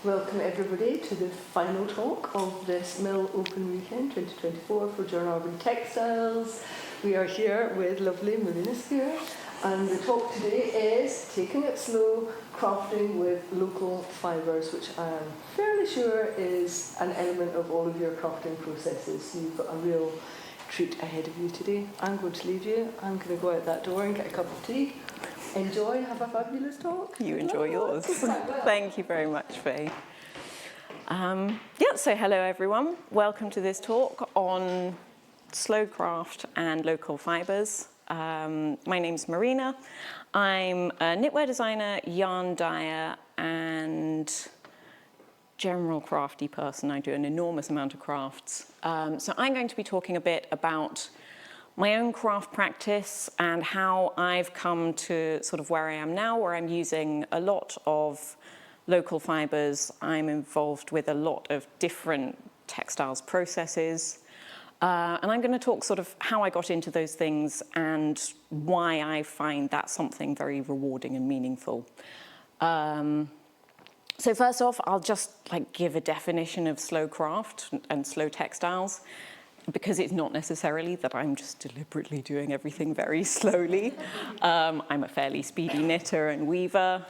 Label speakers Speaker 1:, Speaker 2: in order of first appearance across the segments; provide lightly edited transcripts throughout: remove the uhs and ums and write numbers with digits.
Speaker 1: Welcome everybody to the final talk of this Mill Open Weekend 2024 for Jarnarby Textiles. We are here with lovely Marina Skua, and the talk today is Taking It Slow, Crafting with Local Fibres, which I am fairly sure is an element of all of your crafting processes. So you've got a real treat ahead of you today. I'm going to leave you. I'm going to go out that door and get a cup of tea. Enjoy, have a fabulous talk.
Speaker 2: You enjoy yours. Thank you very much, Fay. So hello everyone. Welcome to this talk on slow craft and local fibres. My name's Marina. I'm a knitwear designer, yarn dyer, and general crafty person. I do an enormous amount of crafts. So I'm going to be talking a bit about my own craft practice and how I've come to sort of where I am now, where I'm using a lot of local fibres. I'm involved with a lot of different textiles processes. And I'm going to talk sort of how I got into those things and why I find that something very rewarding and meaningful. So first off, I'll just give a definition of slow craft and slow textiles, because it's not necessarily that I'm just deliberately doing everything very slowly. I'm a fairly speedy knitter and weaver,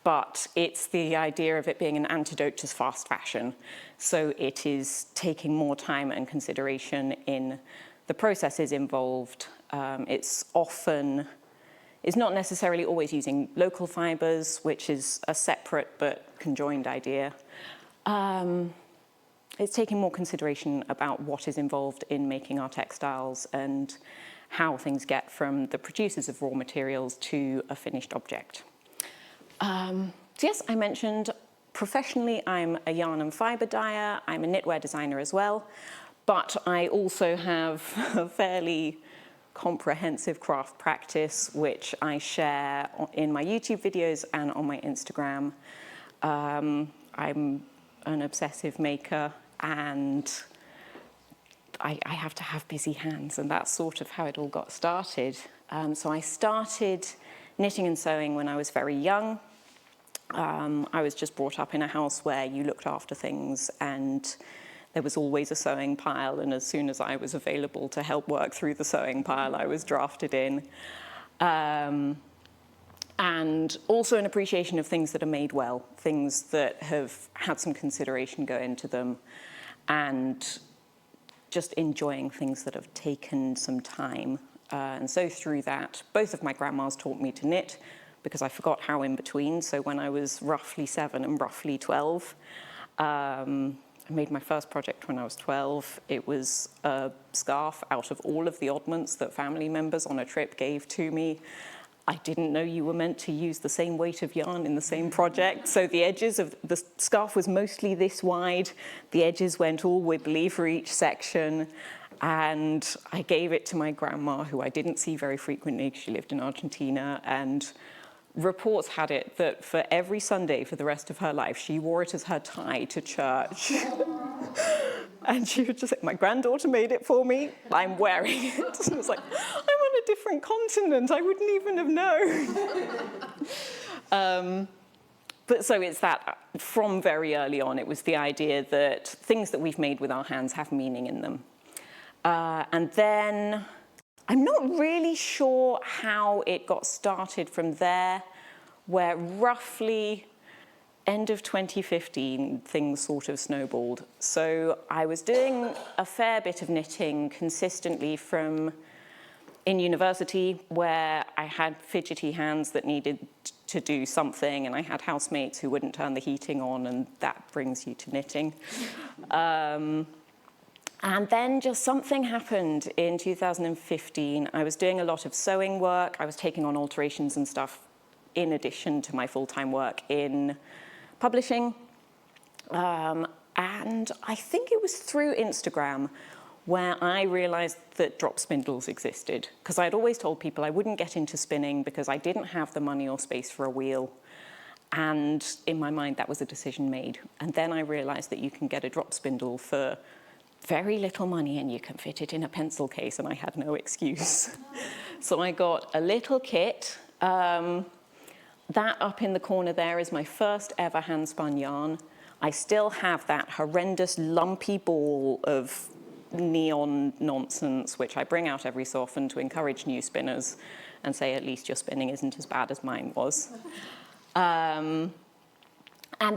Speaker 2: but it's the idea of it being an antidote to fast fashion. So it is taking more time and consideration in the processes involved. It's not necessarily always using local fibres, which is a separate but conjoined idea. It's taking more consideration about what is involved in making our textiles and how things get from the producers of raw materials to a finished object. So yes, I mentioned professionally I'm a yarn and fibre dyer. I'm a knitwear designer as well, but I also have a fairly comprehensive craft practice, which I share in my YouTube videos and on my Instagram. I'm an obsessive maker, and I have to have busy hands, and that's sort of how it all got started. So I started knitting and sewing when I was very young. I was just brought up in a house where you looked after things, and there was always a sewing pile, and as soon as I was available to help work through the sewing pile, I was drafted in. And also an appreciation of things that are made well, things that have had some consideration go into them, and just enjoying things that have taken some time. And so through that, both of my grandmas taught me to knit, because I forgot how in between. So when I was roughly 7 and roughly 12, I made my first project when I was 12. It was a scarf out of all of the oddments that family members on a trip gave to me. I didn't know you were meant to use the same weight of yarn in the same project. So the edges of the scarf was mostly this wide. The edges went all wibbly for each section. And I gave it to my grandma, who I didn't see very frequently because she lived in Argentina. And reports had it that for every Sunday for the rest of her life, she wore it as her tie to church. And she would just say, my granddaughter made it for me, I'm wearing it. And I was like, I'm on a different continent, I wouldn't even have known. But so it's that from very early on, it was the idea that things that we've made with our hands have meaning in them. And then I'm not really sure how it got started from there, where roughly end of 2015, things sort of snowballed. So I was doing a fair bit of knitting consistently from in university, where I had fidgety hands that needed to do something, and I had housemates who wouldn't turn the heating on, and that brings you to knitting. And then just something happened in 2015. I was doing a lot of sewing work. I was taking on alterations and stuff in addition to my full-time work in publishing. And I think it was through Instagram where I realized that drop spindles existed, because I'd always told people I wouldn't get into spinning because I didn't have the money or space for a wheel. And in my mind, that was a decision made. And then I realized that you can get a drop spindle for very little money and you can fit it in a pencil case, and I had no excuse. So I got a little kit. that up in the corner there is my first ever hand-spun yarn. I still have that horrendous lumpy ball of neon nonsense, which I bring out every so often to encourage new spinners and say, at least your spinning isn't as bad as mine was. And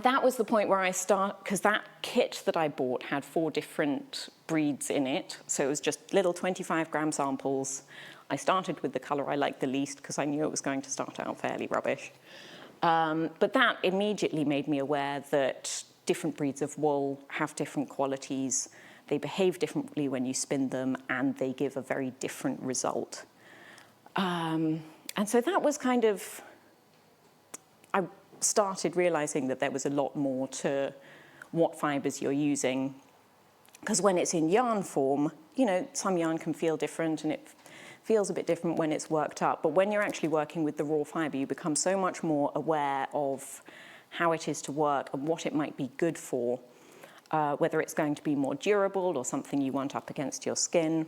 Speaker 2: that was the point where I because that kit that I bought had 4 different breeds in it. So it was just little 25-gram samples. I started with the color I liked the least because I knew it was going to start out fairly rubbish. But that immediately made me aware that different breeds of wool have different qualities. They behave differently when you spin them, and they give a very different result. And so that was kind of, I started realizing that there was a lot more to what fibres you're using. Because when it's in yarn form, you know, some yarn can feel different, and it feels a bit different when it's worked up. But when you're actually working with the raw fibre, you become so much more aware of how it is to work and what it might be good for, whether it's going to be more durable or something you want up against your skin.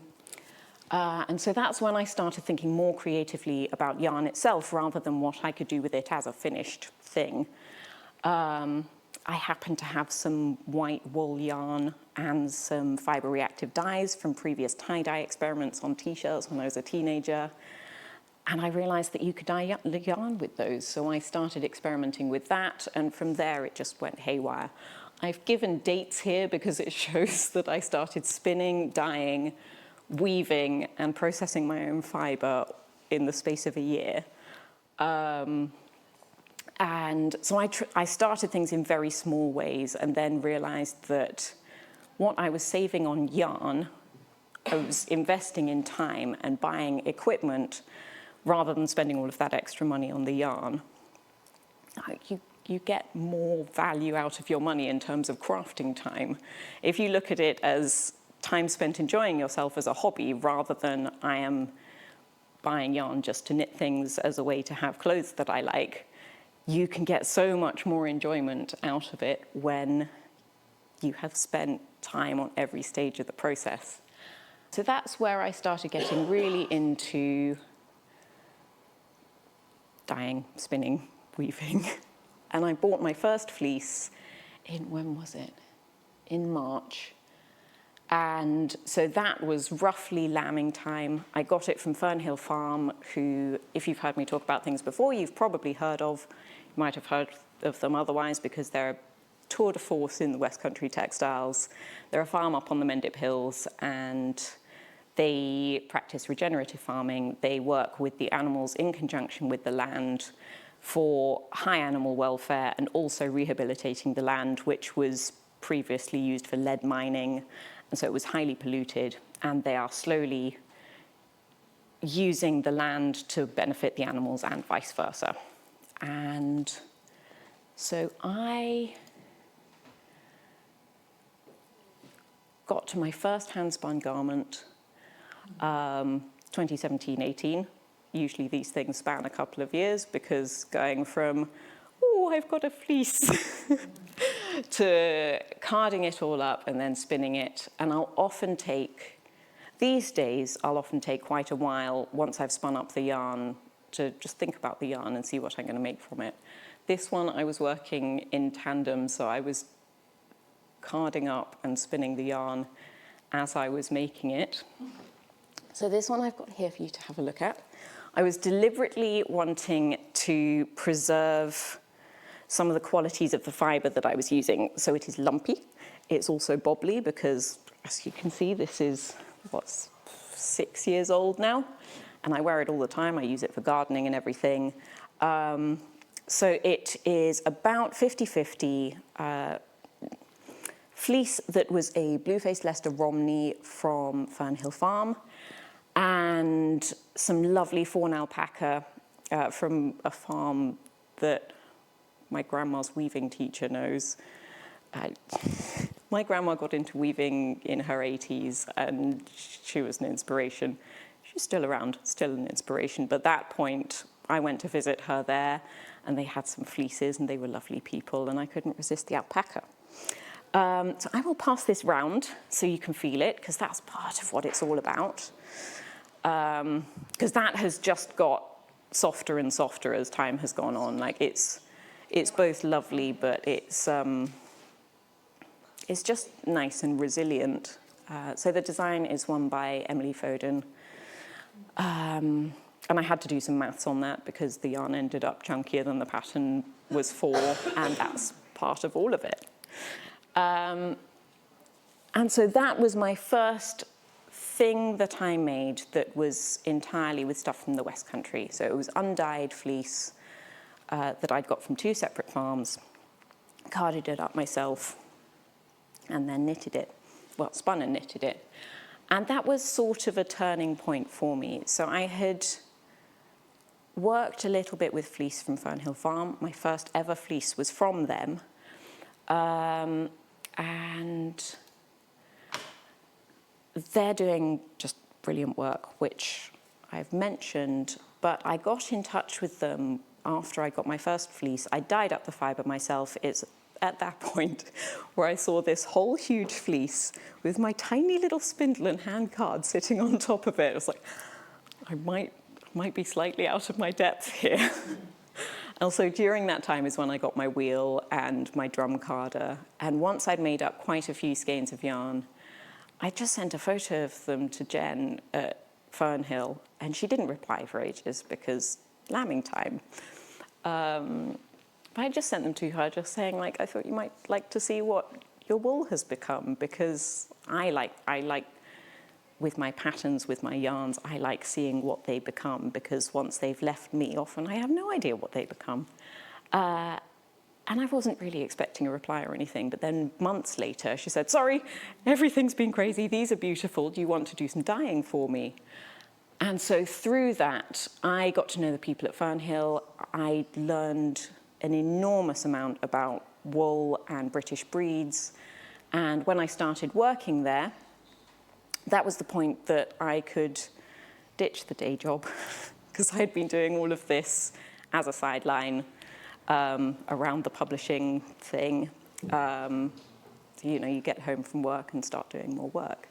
Speaker 2: And so that's when I started thinking more creatively about yarn itself rather than what I could do with it as a finished thing. I happen to have some white wool yarn and some fibre reactive dyes from previous tie-dye experiments on t-shirts when I was a teenager. And I realized that you could dye yarn with those. So I started experimenting with that, and from there it just went haywire. I've given dates here because it shows that I started spinning, dyeing, weaving, and processing my own fibre in the space of a year. And so I started things in very small ways, and then realized that what I was saving on yarn, I was investing in time and buying equipment rather than spending all of that extra money on the yarn. You get more value out of your money in terms of crafting time. If you look at it as time spent enjoying yourself as a hobby rather than I am buying yarn just to knit things as a way to have clothes that I like, you can get so much more enjoyment out of it when you have spent time on every stage of the process. So that's where I started getting really into dyeing, spinning, weaving. And I bought my first fleece in, when was it? In March. And so that was roughly lambing time. I got it from Fernhill Farm, who, if you've heard me talk about things before, you've probably heard of. You might have heard of them otherwise because they're a tour de force in the Westcountry Textiles. They're a farm up on the Mendip Hills, and they practice regenerative farming. They work with the animals in conjunction with the land for high animal welfare and also rehabilitating the land, which was previously used for lead mining. And so it was highly polluted, and they are slowly using the land to benefit the animals and vice versa. And so I got to my first hand-spun garment 2017-18. Usually these things span a couple of years because going from, oh, I've got a fleece, to carding it all up and then spinning it. And I'll often take, these days, I'll often take quite a while once I've spun up the yarn to just think about the yarn and see what I'm going to make from it. This one, I was working in tandem, so I was carding up and spinning the yarn as I was making it. So this one I've got here for you to have a look at. I was deliberately wanting to preserve some of the qualities of the fibre that I was using. So it is lumpy. It's also bobbly because, as you can see, this is, what's 6 years old now, and I wear it all the time. I use it for gardening and everything. So it is about 50-50 fleece that was a blue-faced Leicester Romney from Fernhill Farm, and some lovely fawn alpaca from a farm that my grandma's weaving teacher knows. My grandma got into weaving in her 80s, and she was an inspiration. She's still around, still an inspiration. But at that point, I went to visit her there, and they had some fleeces, and they were lovely people, and I couldn't resist the alpaca. So I will pass this round so you can feel it, because that's part of what it's all about. Because that has just got softer and softer as time has gone on. Like it's both lovely, but it's just nice and resilient. So the design is one by Emily Foden. And I had to do some maths on that because the yarn ended up chunkier than the pattern was for, and that's part of all of it. And so that was my first thing that I made that was entirely with stuff from the West Country. So it was undyed fleece that I'd got from 2 separate farms, carded it up myself, and then knitted it. Well, spun and knitted it. And that was sort of a turning point for me. So I had worked a little bit with fleece from Fernhill Farm. My first ever fleece was from them. And they're doing just brilliant work, which I've mentioned, but I got in touch with them after I got my first fleece. I dyed up the fibre myself. It's at that point where I saw this whole huge fleece with my tiny little spindle and hand card sitting on top of it. I was like, I might be slightly out of my depth here. Also, during that time is when I got my wheel and my drum carder. And once I'd made up quite a few skeins of yarn, I just sent a photo of them to Jen at Fernhill, and she didn't reply for ages because lambing time. But I just sent them to her, just saying, like, I thought you might like to see what your wool has become, because I like with my patterns, with my yarns, I like seeing what they become, because once they've left me, often I have no idea what they become. And I wasn't really expecting a reply or anything, but then months later, she said, sorry, everything's been crazy, these are beautiful, do you want to do some dyeing for me? And so through that, I got to know the people at Fernhill. I learned an enormous amount about wool and British breeds. And when I started working there, that was the point that I could ditch the day job, because I had been doing all of this as a sideline around the publishing thing. You know, you get home from work and start doing more work.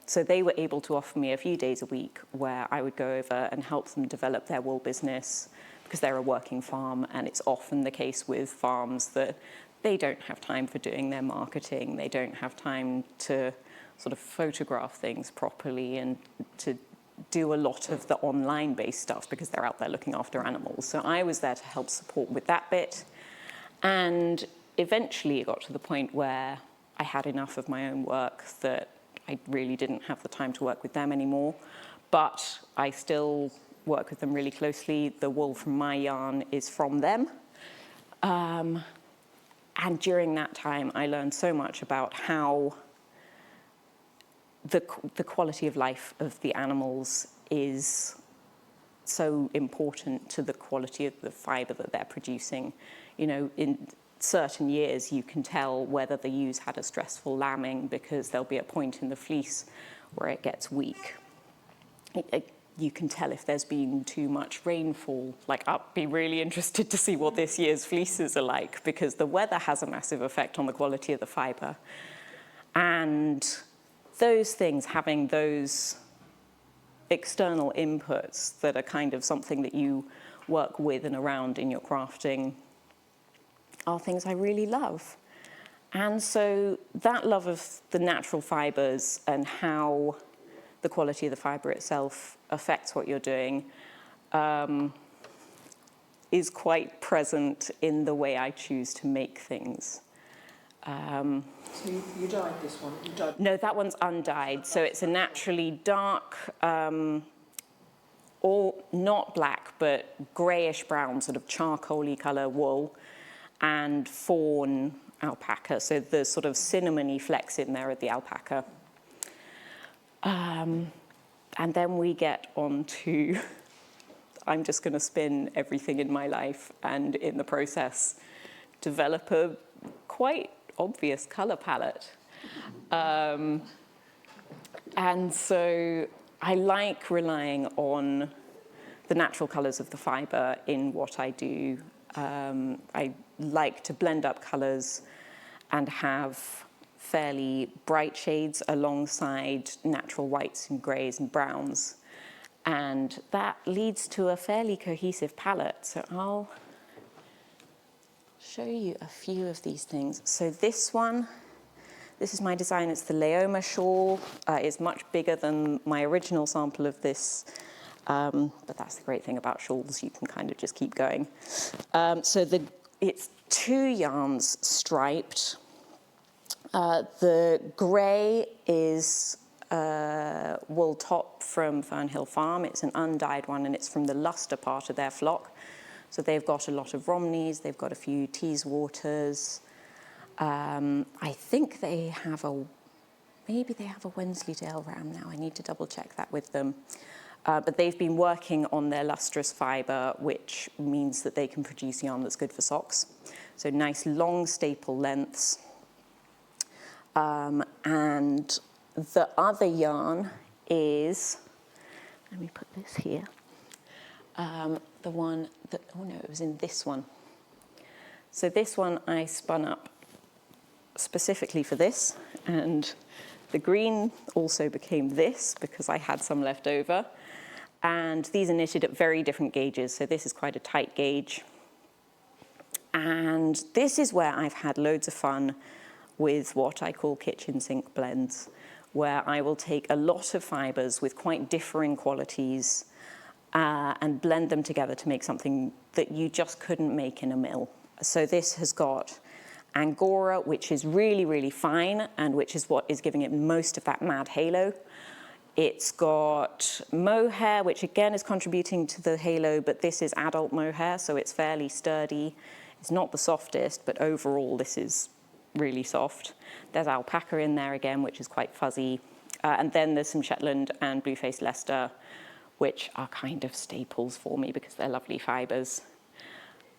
Speaker 2: So they were able to offer me a few days a week where I would go over and help them develop their wool business, because they're a working farm, and it's often the case with farms that they don't have time for doing their marketing. They don't have time to sort of photograph things properly and to do a lot of the online-based stuff because they're out there looking after animals. So I was there to help support with that bit. And eventually it got to the point where I had enough of my own work that I really didn't have the time to work with them anymore. But I still work with them really closely. The wool from my yarn is from them. And during that time, I learned so much about how the quality of life of the animals is so important to the quality of the fibre that they're producing. You know, in certain years, you can tell whether the ewes had a stressful lambing because there'll be a point in the fleece where it gets weak. You can tell if there's been too much rainfall. Like, I'll be really interested to see what this year's fleeces are like, because the weather has a massive effect on the quality of the fibre. And those things, having those external inputs that are kind of something that you work with and around in your crafting, are things I really love. And so that love of the natural fibres and how the quality of the fibre itself affects what you're doing is quite present in the way I choose to make things.
Speaker 1: So you dyed this one? You dyed...
Speaker 2: No, that one's undyed. So it's a naturally dark, or not black, but greyish brown, sort of charcoaly colour wool, and fawn alpaca. So the sort of cinnamony flecks in there are the alpaca. And then we get on to, I'm just going to spin everything in my life and in the process develop a quite obvious colour palette. And so I like relying on the natural colours of the fibre in what I do. I like to blend up colours and have fairly bright shades alongside natural whites and greys and browns. And that leads to a fairly cohesive palette. So I'll show you a few of these things. So this is my design. It's the Leoma shawl. It's much bigger than my original sample of this. But that's the great thing about shawls. You can kind of just keep going. It's 2 yarns striped. The grey is wool top from Fernhill Farm. It's an undyed one, and it's from the luster part of their flock. So they've got a lot of Romneys, they've got a few Teeswaters. I think they have maybe they have a Wensleydale ram now. I need to double check that with them. But they've been working on their lustrous fibre, which means that they can produce yarn that's good for socks. So nice long staple lengths. And the other yarn is, let me put this here, the one that, oh no, it was in this one. So this one I spun up specifically for this, and the green also became this because I had some left over. And these are knitted at very different gauges, so this is quite a tight gauge. And this is where I've had loads of fun with what I call kitchen sink blends, where I will take a lot of fibres with quite differing qualities and blend them together to make something that you just couldn't make in a mill. So this has got Angora, which is really, really fine, and which is what is giving it most of that mad halo. It's got mohair, which again is contributing to the halo, but this is adult mohair, so it's fairly sturdy. It's not the softest, but overall this is really soft. There's alpaca in there again, which is quite fuzzy. And then there's some Shetland and blue-faced Leicester, which are kind of staples for me because they're lovely fibres.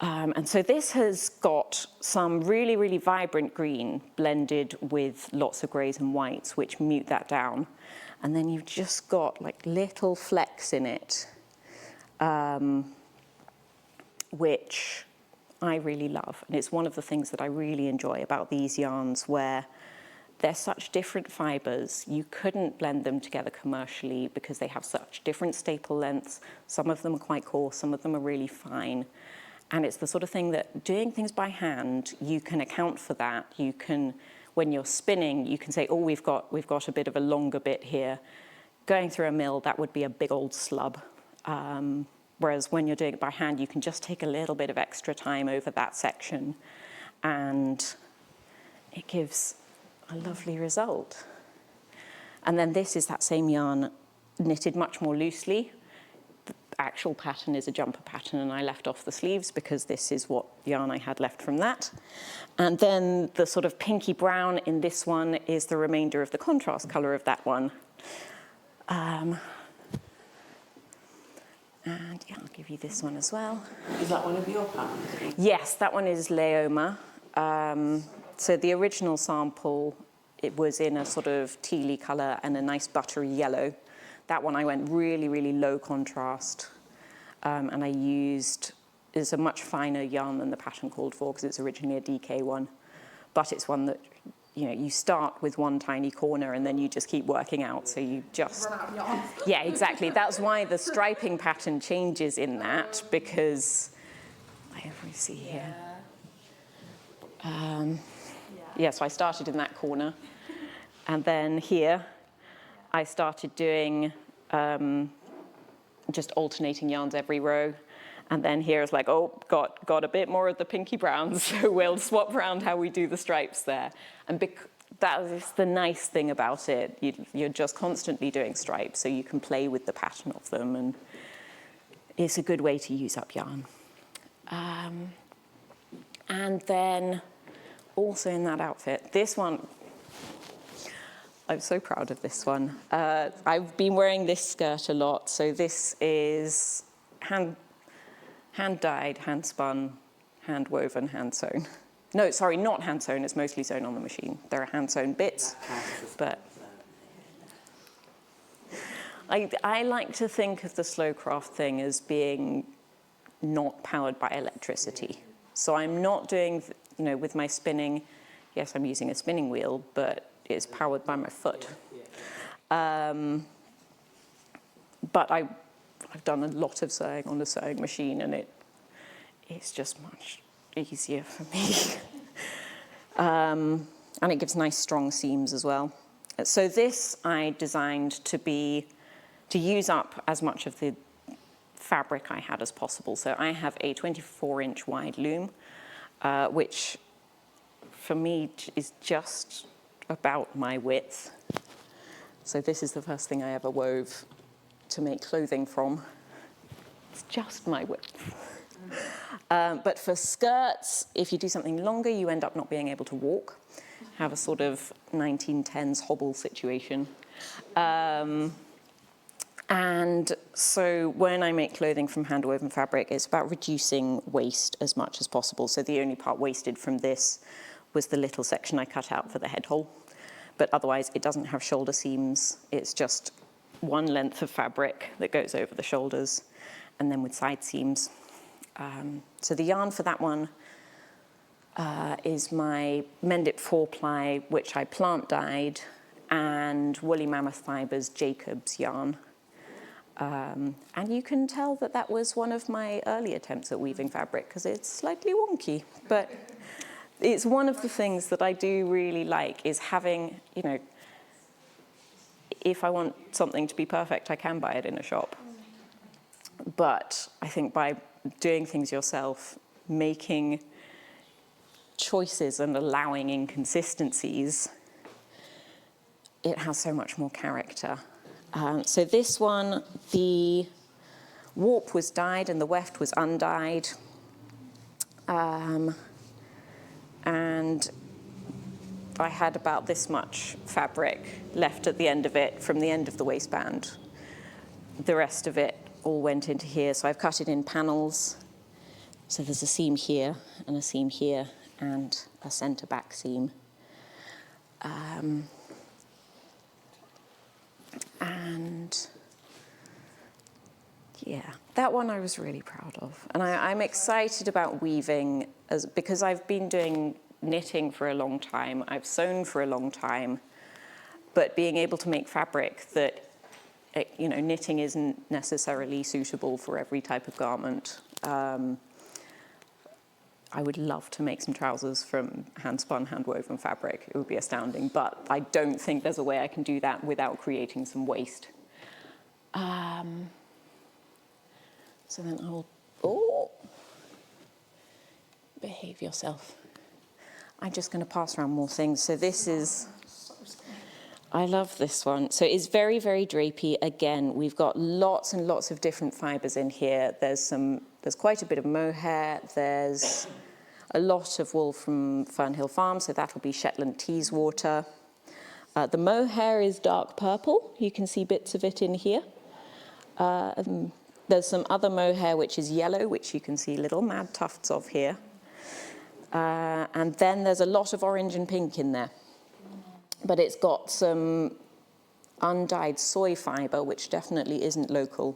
Speaker 2: And so this has got some really, really vibrant green blended with lots of greys and whites, which mute that down. And then you've just got like little flecks in it, which I really love. And it's one of the things that I really enjoy about these yarns, where they're such different fibres. You couldn't blend them together commercially because they have such different staple lengths. Some of them are quite coarse, some of them are really fine. And it's the sort of thing that doing things by hand, you can account for that. You can, when you're spinning, you can say, oh, we've got a bit of a longer bit here. Going through a mill, that would be a big old slub. Whereas when you're doing it by hand, you can just take a little bit of extra time over that section, and it gives a lovely result. And then this is that same yarn knitted much more loosely. The actual pattern is a jumper pattern, and I left off the sleeves because this is what yarn I had left from that. And then the sort of pinky brown in this one is the remainder of the contrast colour of that one. And yeah, I'll give you this one as well.
Speaker 3: Is that one of your patterns?
Speaker 2: Yes, that one is Leoma. So the original sample, it was in a sort of tealy colour and a nice buttery yellow. That one I went really, really low contrast. And I used, it's a much finer yarn than the pattern called for because it's originally a DK one. But it's one that, you know, you start with one tiny corner and then you just keep working out. So you just
Speaker 1: Run out of yarn.
Speaker 2: Yeah, exactly. That's why the striping pattern changes in that, because let me see here. Yeah, so I started in that corner, and then here I started doing just alternating yarns every row. And then here is like, oh, got a bit more of the pinky brown, so we'll swap around how we do the stripes there. And that is the nice thing about it. You're just constantly doing stripes, so you can play with the pattern of them, and it's a good way to use up yarn. And then also in that outfit, this one, I'm so proud of this one. I've been wearing this skirt a lot, so this is hand-dyed, hand-spun, hand-woven, hand-sewn. No, sorry, not hand-sewn. It's mostly sewn on the machine. There are hand-sewn bits, but I like to think of the slow craft thing as being not powered by electricity. So I'm not doing, you know, with my spinning, yes, I'm using a spinning wheel, but it's powered by my foot. But I've done a lot of sewing on the sewing machine, and it's just much easier for me. And it gives nice strong seams as well. So this I designed to use up as much of the fabric I had as possible. So I have a 24-inch wide loom, which for me is just about my width. So this is the first thing I ever wove to make clothing from. It's just my width. But for skirts, if you do something longer, you end up not being able to walk. Have a sort of 1910s hobble situation. And so when I make clothing from hand-woven fabric, it's about reducing waste as much as possible. So the only part wasted from this was the little section I cut out for the head hole. But otherwise, it doesn't have shoulder seams. It's just one length of fabric that goes over the shoulders, and then with side seams. So the yarn for that one is my Mendip 4-ply, which I plant dyed, and Woolly Mammoth Fibres Jacobs yarn. And you can tell that that was one of my early attempts at weaving fabric because it's slightly wonky, but it's one of the things that I do really like is having, you know, if I want something to be perfect, I can buy it in a shop. But I think by doing things yourself, making choices and allowing inconsistencies, it has so much more character. So this one, the warp was dyed and the weft was undyed. And I had about this much fabric left at the end of it from the end of the waistband. The rest of it all went into here, so I've cut it in panels. So there's a seam here and a seam here and a center back seam. And yeah, that one I was really proud of. And I'm excited about weaving because I've been doing knitting for a long time. I've sewn for a long time, but being able to make fabric that, you know, knitting isn't necessarily suitable for every type of garment. I would love to make some trousers from hand-spun, hand-woven fabric. It would be astounding, but I don't think there's a way I can do that without creating some waste. So then behave yourself. I'm just going to pass around more things. So this is, I love this one. So it's very, very drapey. Again, we've got lots and lots of different fibres in here. There's quite a bit of mohair. There's a lot of wool from Fernhill Farm, so that will be Shetland Teeswater. The mohair is dark purple. You can see bits of it in here. There's some other mohair which is yellow, which you can see little mad tufts of here. And then there's a lot of orange and pink in there. But it's got some undyed soy fibre, which definitely isn't local,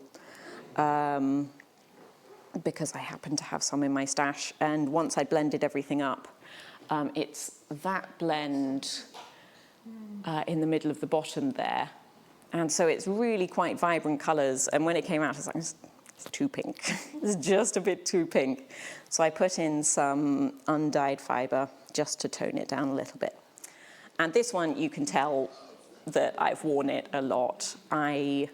Speaker 2: because I happen to have some in my stash. And once I blended everything up, it's that blend in the middle of the bottom there. And so it's really quite vibrant colours. And when it came out, I was like, it's too pink. It's just a bit too pink. So I put in some undyed fibre just to tone it down a little bit. And this one, you can tell that I've worn it a lot. I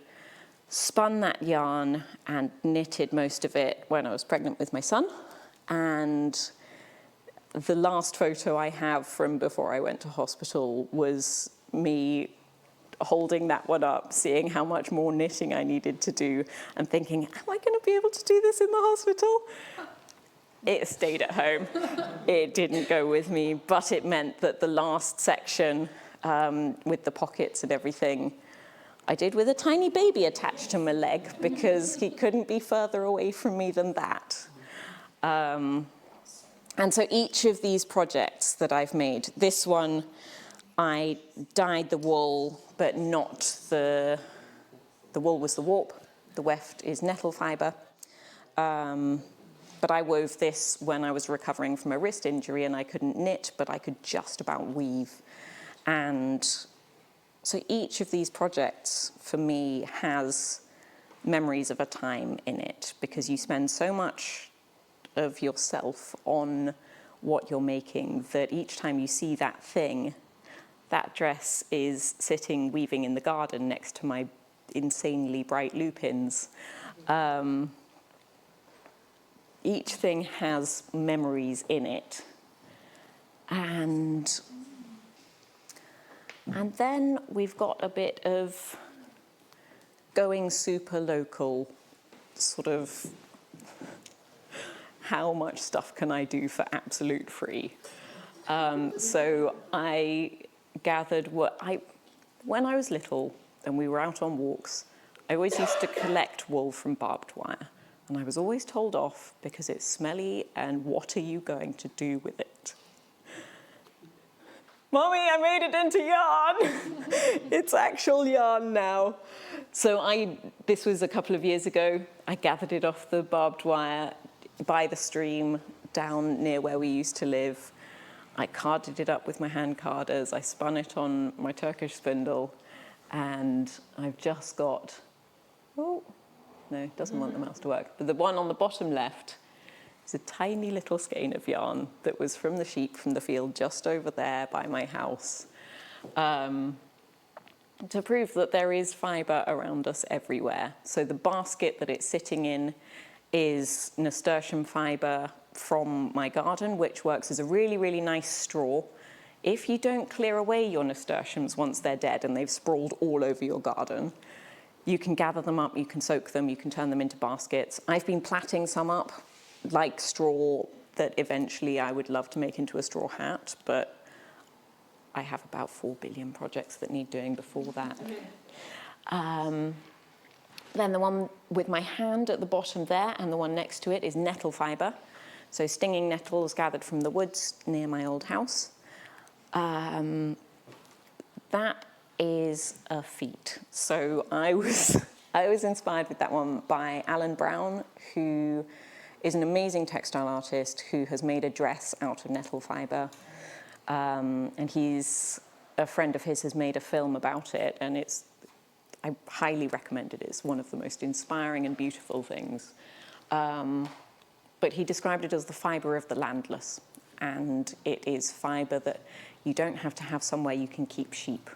Speaker 2: spun that yarn and knitted most of it when I was pregnant with my son. And the last photo I have from before I went to hospital was me holding that one up, seeing how much more knitting I needed to do, and thinking, am I going to be able to do this in the hospital? It stayed at home. It didn't go with me, but it meant that the last section with the pockets and everything, I did with a tiny baby attached to my leg because he couldn't be further away from me than that. And so each of these projects that I've made, this one, I dyed the wool, but not the wool was the warp, the weft is nettle fibre. But I wove this when I was recovering from a wrist injury and I couldn't knit, but I could just about weave. And so each of these projects for me has memories of a time in it, because you spend so much of yourself on what you're making that each time you see that thing, that dress is sitting weaving in the garden next to my insanely bright lupins. Each thing has memories in it. And then we've got a bit of going super local, sort of how much stuff can I do for absolute free? So I gathered when I was little and we were out on walks, I always used to collect wool from barbed wire. And I was always told off because it's smelly and what are you going to do with it? Mommy, I made it into yarn. It's actual yarn now. So this was a couple of years ago. I gathered it off the barbed wire by the stream down near where we used to live. I carded it up with my hand carders. I spun it on my Turkish spindle. And I've just got, oh, no, it doesn't want the mouse to work. But the one on the bottom left is a tiny little skein of yarn that was from the sheep from the field just over there by my house, to prove that there is fibre around us everywhere. So the basket that it's sitting in is nasturtium fibre from my garden, which works as a really, really nice straw. If you don't clear away your nasturtiums once they're dead and they've sprawled all over your garden, you can gather them up, you can soak them, you can turn them into baskets. I've been plaiting some up like straw that eventually I would love to make into a straw hat, but I have about 4 billion projects that need doing before that. Then the one with my hand at the bottom there and the one next to it is nettle fibre. So stinging nettles gathered from the woods near my old house. That is a feat. So I was inspired with that one by Alan Brown, who is an amazing textile artist who has made a dress out of nettle fibre. And a friend of his has made a film about it, and I highly recommend it. It's one of the most inspiring and beautiful things. But he described it as the fibre of the landless. And it is fibre that you don't have to have somewhere you can keep sheep.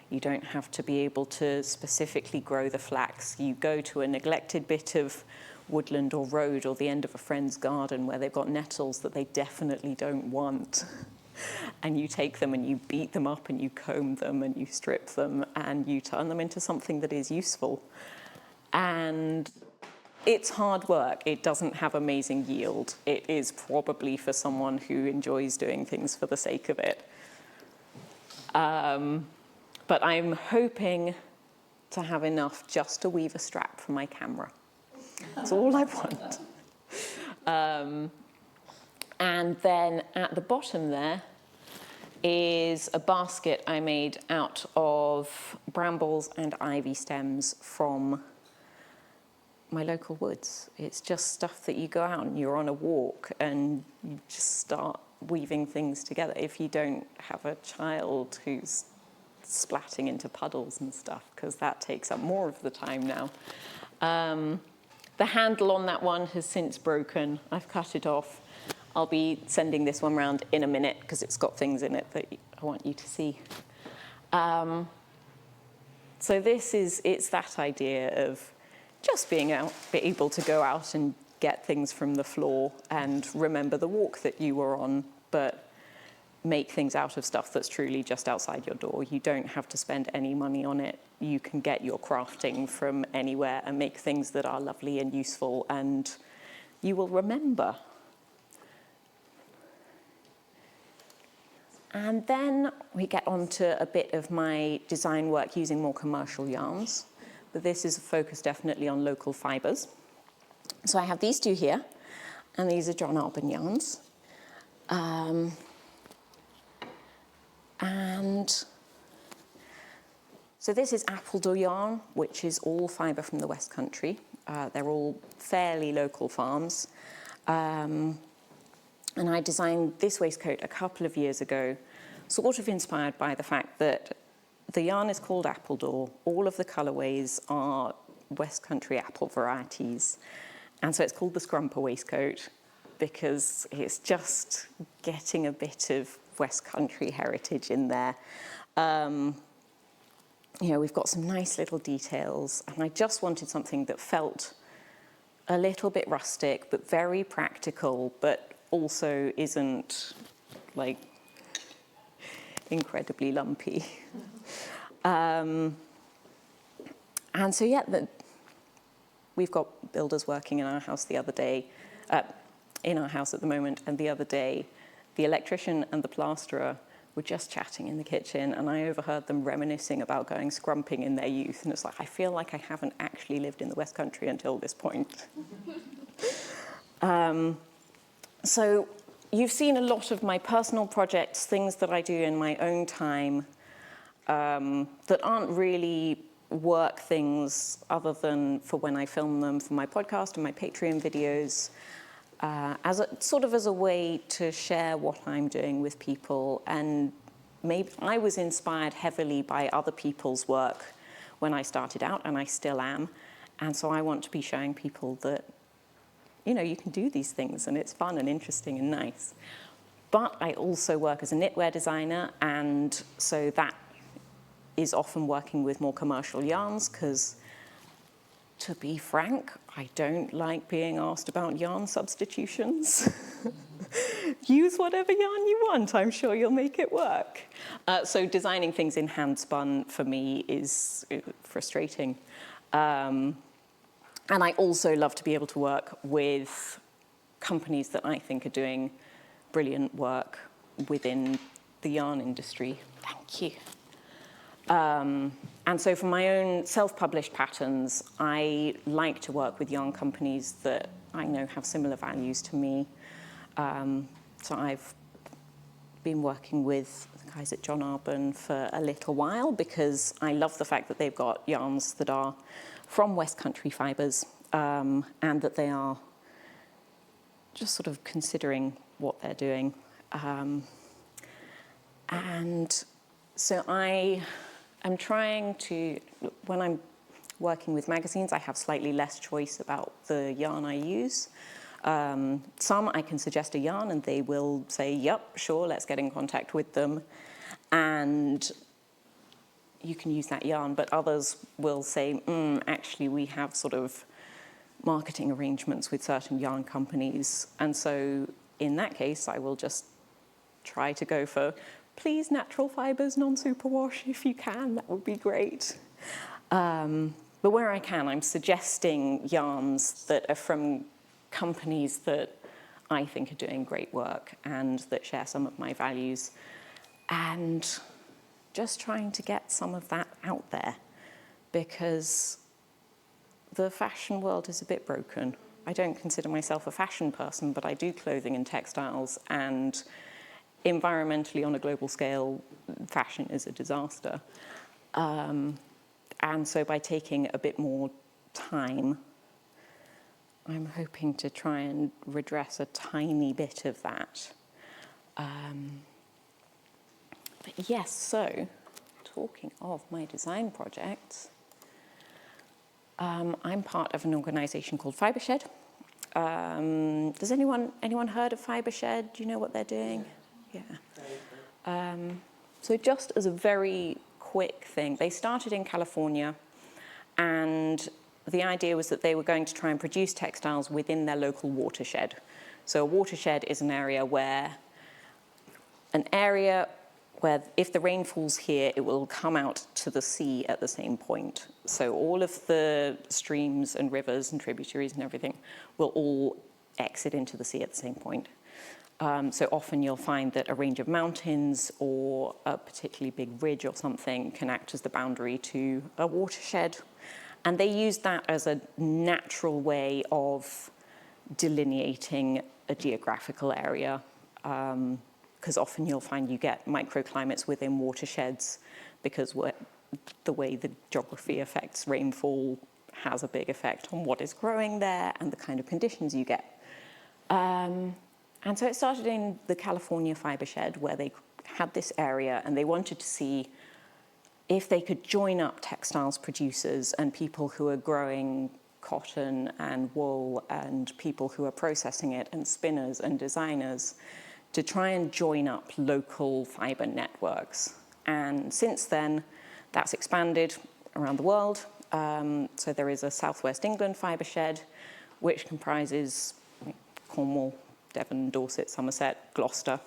Speaker 2: You don't have to be able to specifically grow the flax. You go to a neglected bit of woodland or road or the end of a friend's garden where they've got nettles that they definitely don't want. And you take them and you beat them up and you comb them and you strip them and you turn them into something that is useful. And it's hard work. It doesn't have amazing yield. It is probably for someone who enjoys doing things for the sake of it. But I'm hoping to have enough just to weave a strap for my camera. That's all I want. And then at the bottom there is a basket I made out of brambles and ivy stems from my local woods. It's just stuff that you go out and you're on a walk and you just start weaving things together. If you don't have a child who's splatting into puddles and stuff, because that takes up more of the time now. The handle on that one has since broken. I've cut it off. I'll be sending this one round in a minute because it's got things in it that I want you to see. So it's that idea of just being able to go out and get things from the floor and remember the walk that you were on, but make things out of stuff that's truly just outside your door. You don't have to spend any money on it. You can get your crafting from anywhere and make things that are lovely and useful, and you will remember. And then we get on to a bit of my design work using more commercial yarns. But this is a focus definitely on local fibres. So I have these two here, and these are John Alban yarns. And so this is Appledore yarn, which is all fibre from the West Country. They're all fairly local farms. And I designed this waistcoat a couple of years ago, sort of inspired by the fact that the yarn is called Appledore. All of the colourways are Westcountry apple varieties. And so it's called the Scrumper waistcoat because it's just getting a bit of Westcountry heritage in there. We've got some nice little details, and I just wanted something that felt a little bit rustic, but very practical, but also isn't like incredibly lumpy. And so, we've got builders working in our house the other day, in our house at the moment, and the other day, the electrician and the plasterer were just chatting in the kitchen, and I overheard them reminiscing about going scrumping in their youth, and it's like, I feel like I haven't actually lived in the West Country until this point. So you've seen a lot of my personal projects, things that I do in my own time that aren't really work things other than for when I film them for my podcast and my Patreon videos, as a way to share what I'm doing with people. And maybe I was inspired heavily by other people's work when I started out, and I still am. And so I want to be showing people that, you can do these things and it's fun and interesting and nice. But I also work as a knitwear designer, and so that is often working with more commercial yarns because, to be frank, I don't like being asked about yarn substitutions. Use whatever yarn you want, I'm sure you'll make it work. So designing things in hand-spun for me is frustrating. And I also love to be able to work with companies that I think are doing brilliant work within the yarn industry. Thank you. And so for my own self-published patterns, I like to work with yarn companies that I know have similar values to me. So I've been working with the guys at John Arbon for a little while because I love the fact that they've got yarns that are from Westcountry fibres, and that they are just sort of considering what they're doing. And so I am trying to, when I'm working with magazines, I have slightly less choice about the yarn I use. Some I can suggest a yarn and they will say, yep, sure, let's get in contact with them. And you can use that yarn, but others will say, actually, we have sort of marketing arrangements with certain yarn companies. And so in that case, I will just try to go for, please, natural fibres, non-superwash, if you can, that would be great. But where I can, I'm suggesting yarns that are from companies that I think are doing great work and that share some of my values. And just trying to get some of that out there, because the fashion world is a bit broken. I don't consider myself a fashion person, but I do clothing and textiles, and environmentally on a global scale, fashion is a disaster. And so by taking a bit more time, I'm hoping to try and redress a tiny bit of that. But yes, so talking of my design projects, I'm part of an organisation called Fibreshed. Does anyone heard of Fibreshed? Do you know what they're doing? Yeah. So just as a very quick thing, they started in California, and the idea was that they were going to try and produce textiles within their local watershed. So a watershed is an area where if the rain falls here, it will come out to the sea at the same point. So all of the streams and rivers and tributaries and everything will all exit into the sea at the same point. So often you'll find that a range of mountains or a particularly big ridge or something can act as the boundary to a watershed. And they use that as a natural way of delineating a geographical area. Because often you'll find you get microclimates within watersheds because the way the geography affects rainfall has a big effect on what is growing there and the kind of conditions you get. And so it started in the California Fibreshed, where they had this area and they wanted to see if they could join up textiles producers and people who are growing cotton and wool and people who are processing it and spinners and designers to try and join up local fibre networks. And since then, that's expanded around the world. So there is a Southwest England Fibreshed, which comprises Cornwall, Devon, Dorset, Somerset, Gloucester.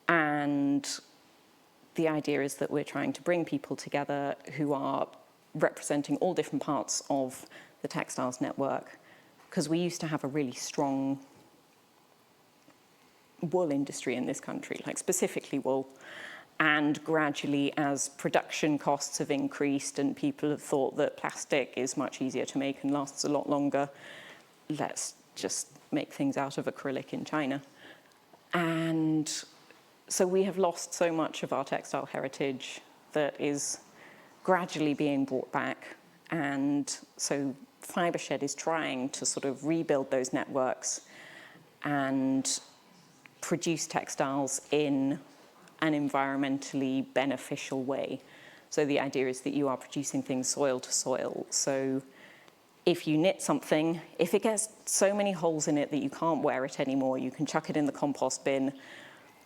Speaker 2: And the idea is that we're trying to bring people together who are representing all different parts of the textiles network, because we used to have a really strong wool industry in this country, like specifically wool. And gradually, as production costs have increased and people have thought that plastic is much easier to make and lasts a lot longer, let's just make things out of acrylic in China. And so we have lost so much of our textile heritage that is gradually being brought back. And so Fibreshed is trying to sort of rebuild those networks and produce textiles in an environmentally beneficial way. So the idea is that you are producing things soil to soil. So if you knit something, if it gets so many holes in it that you can't wear it anymore, you can chuck it in the compost bin,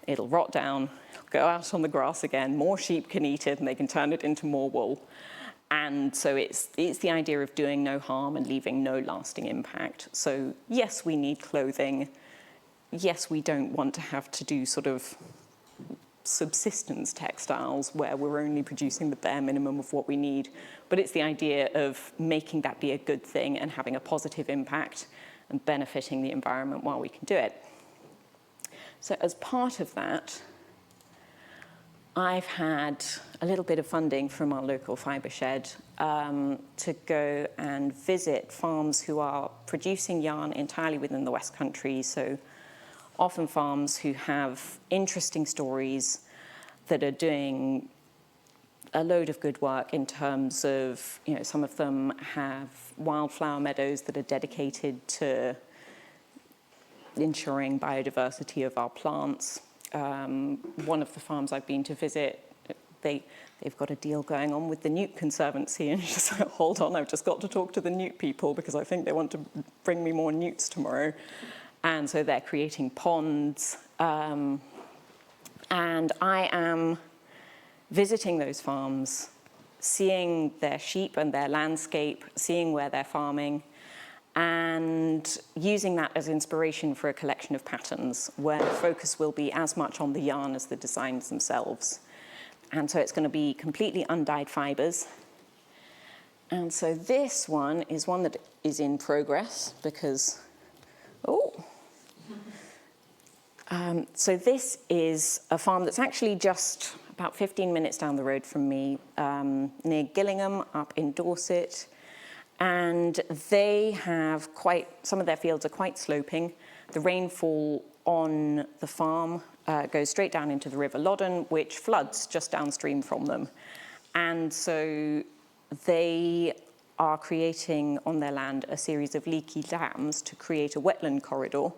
Speaker 2: it'll rot down, go out on the grass again, more sheep can eat it and they can turn it into more wool. And so it's the idea of doing no harm and leaving no lasting impact. So yes, we need clothing. Yes, we don't want to have to do sort of subsistence textiles where we're only producing the bare minimum of what we need. But it's the idea of making that be a good thing and having a positive impact and benefiting the environment while we can do it. So as part of that, I've had a little bit of funding from our local Fibreshed to go and visit farms who are producing yarn entirely within the West Country. So often farms who have interesting stories that are doing a load of good work in terms of, you know, some of them have wildflower meadows that are dedicated to ensuring biodiversity of our plants. One of the farms I've been to visit, they've got a deal going on with the Newt Conservancy, and just like, hold on, I've just got to talk to the newt people because I think they want to bring me more newts tomorrow. And so they're creating ponds. And I am visiting those farms, seeing their sheep and their landscape, seeing where they're farming, and using that as inspiration for a collection of patterns where the focus will be as much on the yarn as the designs themselves. And so it's going to be completely undyed fibres. And so this one is one that is in progress because, so this is a farm that's actually just about 15 minutes down the road from me, near Gillingham, up in Dorset. And they have some of their fields are quite sloping. The rainfall on the farm goes straight down into the River Loddon, which floods just downstream from them. And so they are creating on their land a series of leaky dams to create a wetland corridor.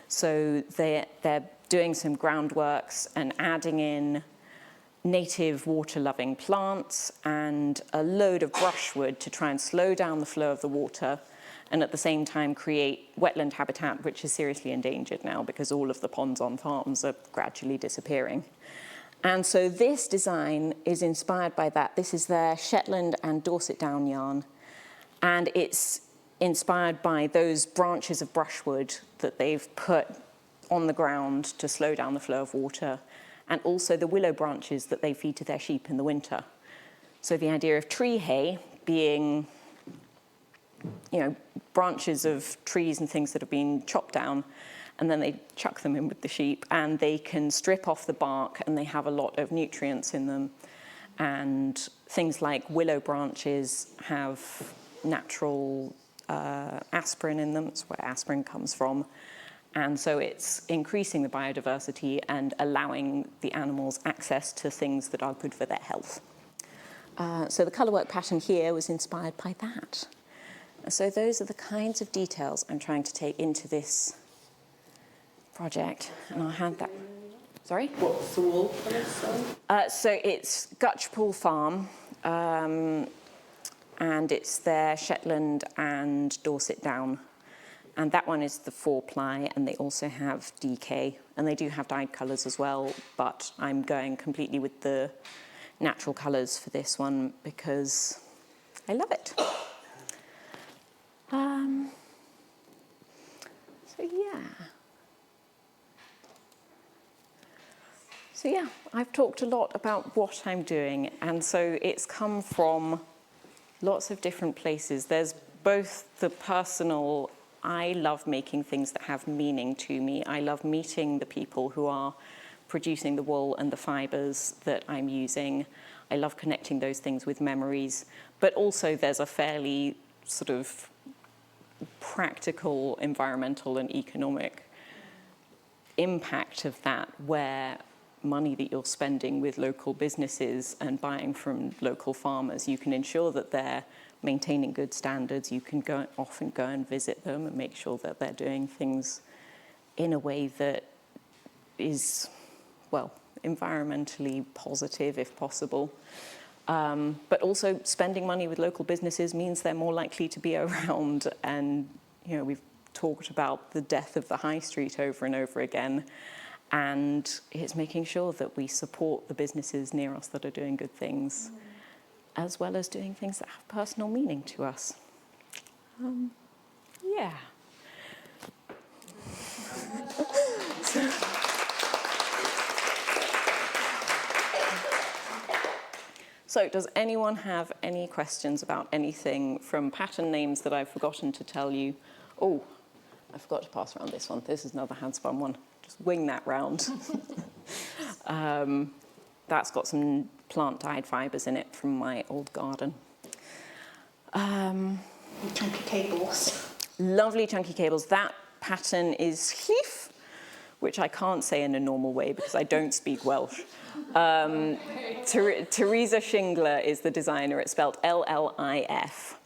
Speaker 2: So they're doing some groundworks and adding in native water-loving plants and a load of brushwood to try and slow down the flow of the water and at the same time create wetland habitat, which is seriously endangered now because all of the ponds on farms are gradually disappearing. And so this design is inspired by that. This is their Shetland and Dorset down yarn, and it's inspired by those branches of brushwood that they've put on the ground to slow down the flow of water, and also the willow branches that they feed to their sheep in the winter. So the idea of tree hay being, you know, branches of trees and things that have been chopped down, and then they chuck them in with the sheep, and they can strip off the bark, and they have a lot of nutrients in them. And things like willow branches have natural aspirin in them. That's where aspirin comes from. And so it's increasing the biodiversity and allowing the animals access to things that are good for their health. So the colourwork pattern here was inspired by that. So those are the kinds of details I'm trying to take into this project. And I'll hand that. Sorry?
Speaker 3: What's the wool for this one?
Speaker 2: So it's Gutchpool Farm, and it's their Shetland and Dorset down. And that one is the 4-ply, and they also have DK, and they do have dyed colours as well, but I'm going completely with the natural colours for this one because I love it. So yeah, I've talked a lot about what I'm doing, and so it's come from lots of different places. There's both the personal, I love making things that have meaning to me. I love meeting the people who are producing the wool and the fibres that I'm using. I love connecting those things with memories, but also there's a fairly sort of practical, environmental and economic impact of that, where money that you're spending with local businesses and buying from local farmers, you can ensure that they're maintaining good standards. You can often go and visit them and make sure that they're doing things in a way that is, well, environmentally positive if possible. But also spending money with local businesses means they're more likely to be around. And, you know, we've talked about the death of the high street over and over again. And it's making sure that we support the businesses near us that are doing good things, as well as doing things that have personal meaning to us. Yeah. So does anyone have any questions about anything from pattern names that I've forgotten to tell you? Oh, I forgot to pass around this one. This is another hand-spun one. Just wing that round. That's got some plant-dyed fibres in it from my old garden.
Speaker 3: Chunky cables.
Speaker 2: Lovely chunky cables. That pattern is Heath, which I can't say in a normal way because I don't speak Welsh. Teresa Shingler is the designer. It's spelled L-L-I-F.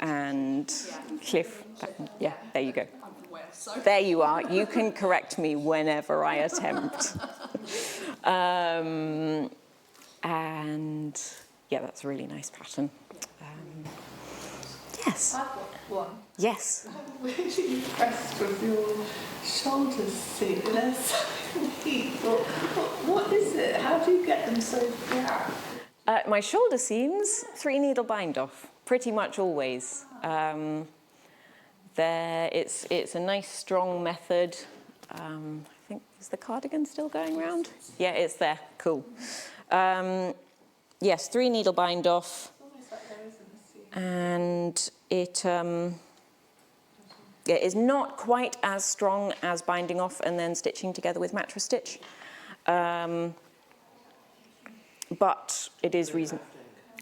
Speaker 2: And Cliff, yeah, there you go. There you are. You can correct me whenever I attempt. And yeah, that's a really nice pattern. Yes.
Speaker 1: I've got one.
Speaker 2: Yes.
Speaker 1: I'm really impressed with your shoulder seat. They're so neat. What is it? How do you get them so flat?
Speaker 2: My shoulder seams, 3-needle bind off, pretty much always. It's a nice strong method. I think, is the cardigan still going round? Yeah, it's there. Cool. Yes, 3-needle bind off. And it is not quite as strong as binding off and then stitching together with mattress stitch. But it is reasonable.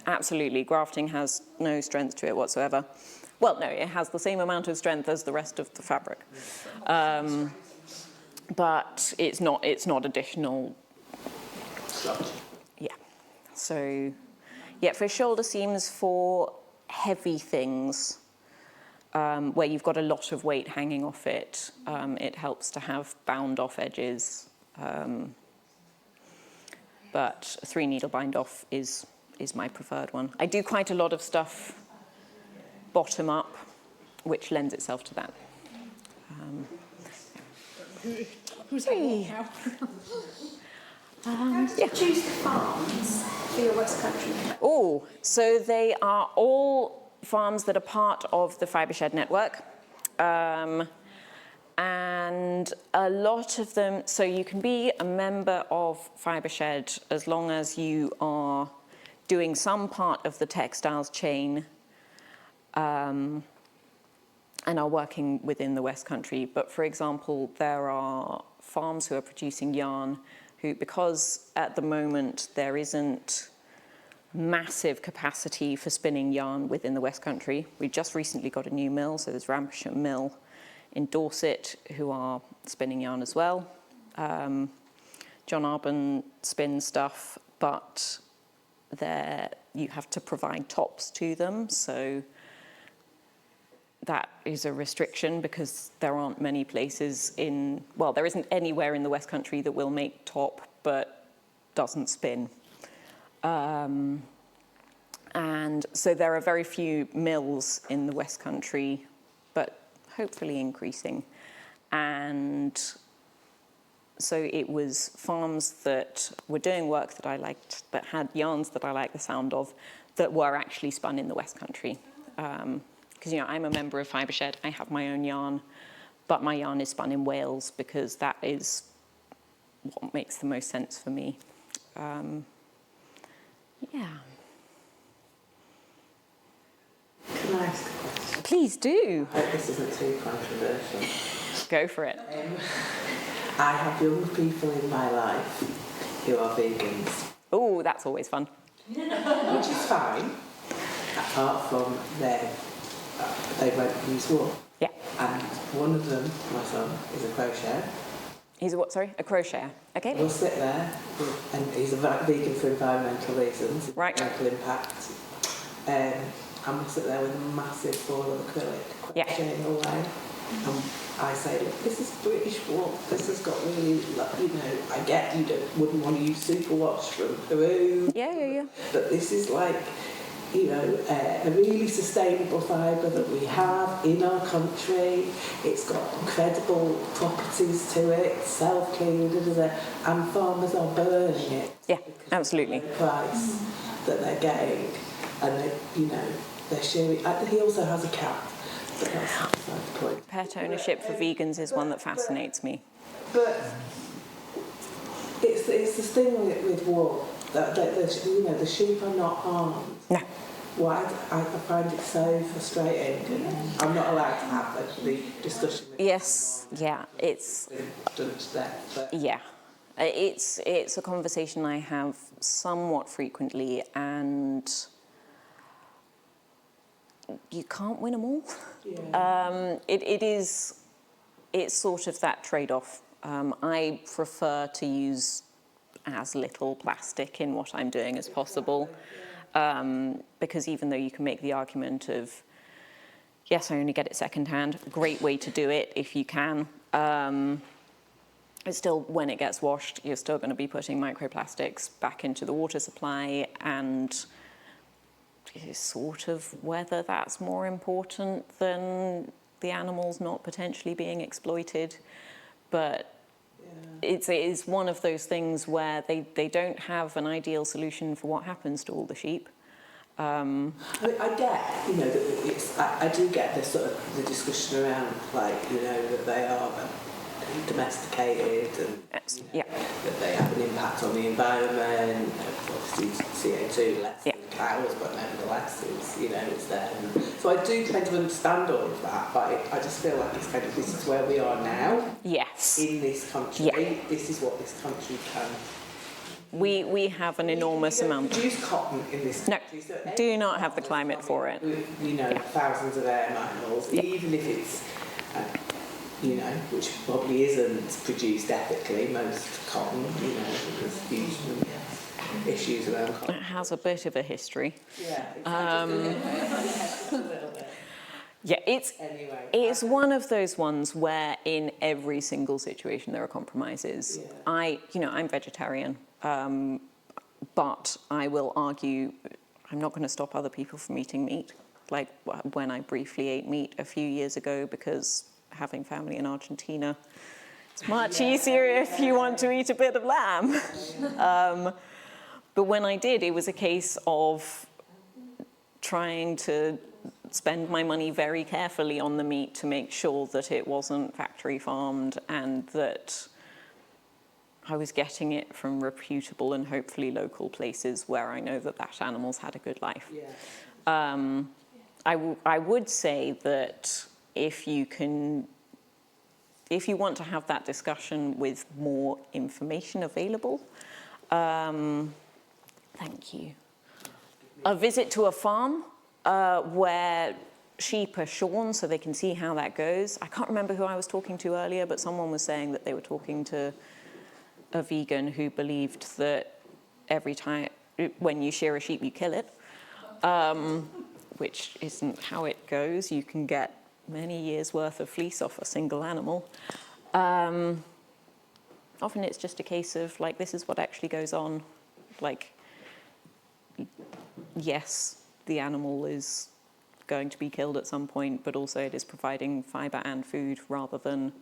Speaker 2: Absolutely. Grafting has no strength to it whatsoever. Well, no, it has the same amount of strength as the rest of the fabric. But it's not additional. Yeah. So, yeah, for shoulder seams, for heavy things, where you've got a lot of weight hanging off it, it helps to have bound off edges. But 3-needle bind off is my preferred one. I do quite a lot of stuff bottom up, which lends itself to that.
Speaker 3: Who's hey. How did you choose the farms for your Westcountry Collection?
Speaker 2: Oh, so they are all farms that are part of the Fibreshed network. And a lot of them, so you can be a member of Fibreshed as long as you are doing some part of the textiles chain and are working within the West Country. But for example, there are farms who are producing yarn who, because at the moment there isn't massive capacity for spinning yarn within the West Country. We just recently got a new mill, so there's Ramsham Mill in Dorset who are spinning yarn as well. John Arbon spins stuff, but you have to provide tops to them, so that is a restriction because there aren't many places there isn't anywhere in the West Country that will make top but doesn't spin. And so there are very few mills in the West Country, but hopefully increasing. And so it was farms that were doing work that I liked, that had yarns that I liked the sound of, that were actually spun in the West Country. Because, I'm a member of Fibreshed, I have my own yarn, but my yarn is spun in Wales because that is what makes the most sense for me. Yeah.
Speaker 4: Can I ask a question?
Speaker 2: Please do.
Speaker 4: I hope this isn't too controversial.
Speaker 2: Go for it.
Speaker 4: I have young people in my life who are vegans.
Speaker 2: Oh, that's always fun.
Speaker 4: Which is fine, apart from they won't use wool.
Speaker 2: Yeah.
Speaker 4: And one of them, my son, is a crocheter.
Speaker 2: He's a what, sorry? A crocheter. Okay.
Speaker 4: We'll sit there, and he's a vegan for environmental reasons,
Speaker 2: right.
Speaker 4: environmental impact. And we'll sit there with a massive ball of acrylic, crocheting away. And I say, look, this is British wool. This has got really, I get you wouldn't want to use superwash from Peru.
Speaker 2: Yeah.
Speaker 4: But this is like, a really sustainable fibre that we have in our country. It's got incredible properties to it, self-clean, and farmers are burning it.
Speaker 2: Yeah, absolutely.
Speaker 4: The price that they're getting, and they're sharing. He also has a cat, but that's beside the point.
Speaker 2: Pet ownership for vegans is one that fascinates me.
Speaker 4: But it's this thing with wool that the sheep are not harmed.
Speaker 2: No.
Speaker 4: Why I find it so frustrating. I'm not allowed to have the discussion.
Speaker 2: Yes. Yeah. It's
Speaker 4: done to death. But.
Speaker 2: Yeah. It's a conversation I have somewhat frequently, and you can't win them all.
Speaker 4: Yeah.
Speaker 2: It's sort of that trade-off. I prefer to use as little plastic in what I'm doing as possible, because even though you can make the argument of, yes, I only get it secondhand, great way to do it if you can. It's still, when it gets washed, you're still going to be putting microplastics back into the water supply, and sort of whether that's more important than the animals not potentially being exploited. But it is one of those things where they don't have an ideal solution for what happens to all the sheep.
Speaker 4: I get, I do get the sort of the discussion around, that they are domesticated and that they have an impact on the environment. Obviously, CO2 less than cows, but nevertheless, it's there. And so I do tend to understand all of that, but I just feel like it's this is where we are now.
Speaker 2: Yes.
Speaker 4: In this country, this is what this country can.
Speaker 2: We have an enormous amount.
Speaker 4: Produce cotton in this country.
Speaker 2: No, so do not have the climate for it.
Speaker 4: Thousands of air miles, even if it's. Which probably isn't produced ethically, most cotton, there's huge issues around cotton.
Speaker 2: It has a bit of a history.
Speaker 4: Yeah,
Speaker 2: it's one of those ones where in every single situation there are compromises. I'm vegetarian, but I will argue I'm not going to stop other people from eating meat, like when I briefly ate meat a few years ago because having family in Argentina, it's much easier if you want to eat a bit of lamb. But when I did, it was a case of trying to spend my money very carefully on the meat to make sure that it wasn't factory farmed and that I was getting it from reputable and hopefully local places where I know that animal's had a good life. I would say that if you want to have that discussion with more information available, thank you. A visit to a farm where sheep are shorn so they can see how that goes. I can't remember who I was talking to earlier, but someone was saying that they were talking to a vegan who believed that every time when you shear a sheep, you kill it, which isn't how it goes. You can get many years' worth of fleece off a single animal. Often it's just a case of, like, this is what actually goes on. Like, yes, the animal is going to be killed at some point, but also it is providing fibre and food rather than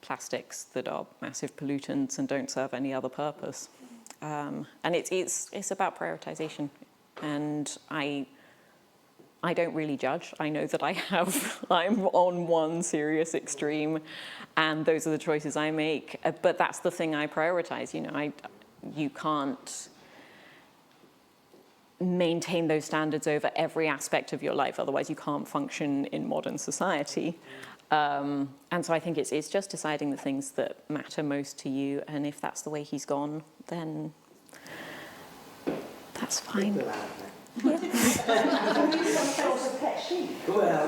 Speaker 2: plastics that are massive pollutants and don't serve any other purpose. And it's about prioritisation. And I don't really judge. I know that I'm on one serious extreme, and those are the choices I make. But that's the thing I prioritise. You know, you can't maintain those standards over every aspect of your life. Otherwise, you can't function in modern society. And so I think it's just deciding the things that matter most to you. And if that's the way he's gone, then that's fine.
Speaker 4: Well,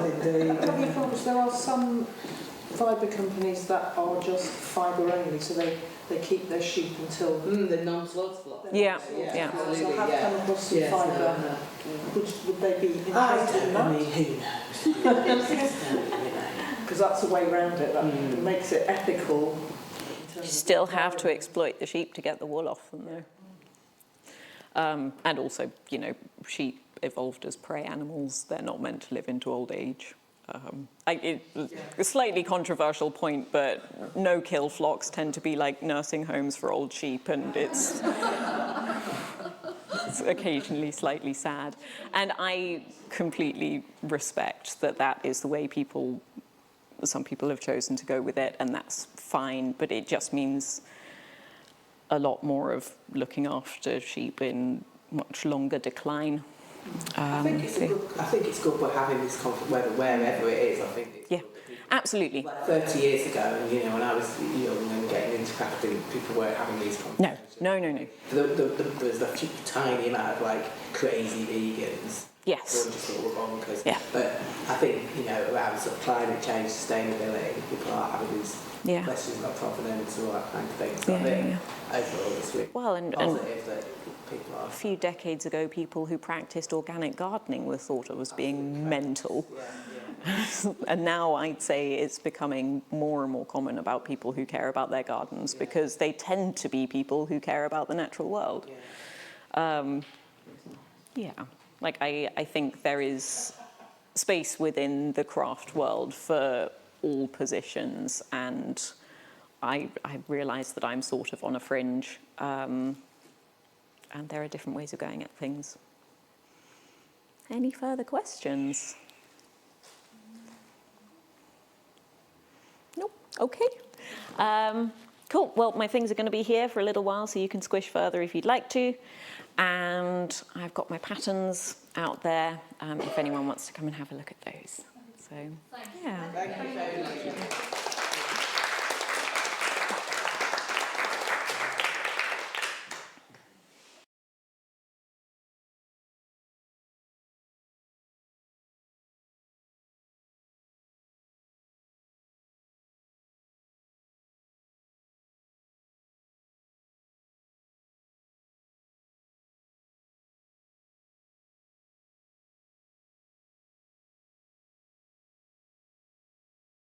Speaker 4: indeed.
Speaker 5: Have you found there are some fibre companies that are just fibre only, so they keep their sheep until
Speaker 4: The non-slaughter block.
Speaker 2: Yeah.
Speaker 4: Absolutely,
Speaker 5: So I have come across some fibre. Would they be interested in
Speaker 4: I
Speaker 5: that?
Speaker 4: mean, who knows?
Speaker 5: Because that's the way around it. That makes it ethical.
Speaker 2: You still have to exploit the sheep to get the wool off them, though. And also, you know, sheep evolved as prey animals. They're not meant to live into old age. A slightly controversial point, but no-kill flocks tend to be like nursing homes for old sheep, and it's occasionally slightly sad. And I completely respect that is the way some people have chosen to go with it, and that's fine, but it just means a lot more of looking after sheep in much longer decline.
Speaker 4: I think it's good we're having this conflict, wherever it is. I think it's good that people,
Speaker 2: absolutely.
Speaker 4: like 30 years ago, you know, when I was young and getting into crafting, people weren't having these conversations.
Speaker 2: No.
Speaker 4: There's a tiny amount of like crazy vegans.
Speaker 2: Yes.
Speaker 4: Who are just sort of bonkers.
Speaker 2: Yeah.
Speaker 4: But I think, you know, around sort of climate change, sustainability, people are having these questions about provenance and all that kind of thing. So I think overall it's really positive that people are.
Speaker 2: A few decades ago, people who practiced organic gardening were thought of as being mental. And now I'd say it's becoming more and more common about people who care about their gardens because they tend to be people who care about the natural world. Like I think there is space within the craft world for all positions, and I realise that I'm sort of on a fringe, and there are different ways of going at things. Any further questions? Nope. Okay. Cool. Well, my things are going to be here for a little while, so you can squish further if you'd like to. And I've got my patterns out there if anyone wants to come and have a look at those. So, yeah.
Speaker 4: Thank you very much.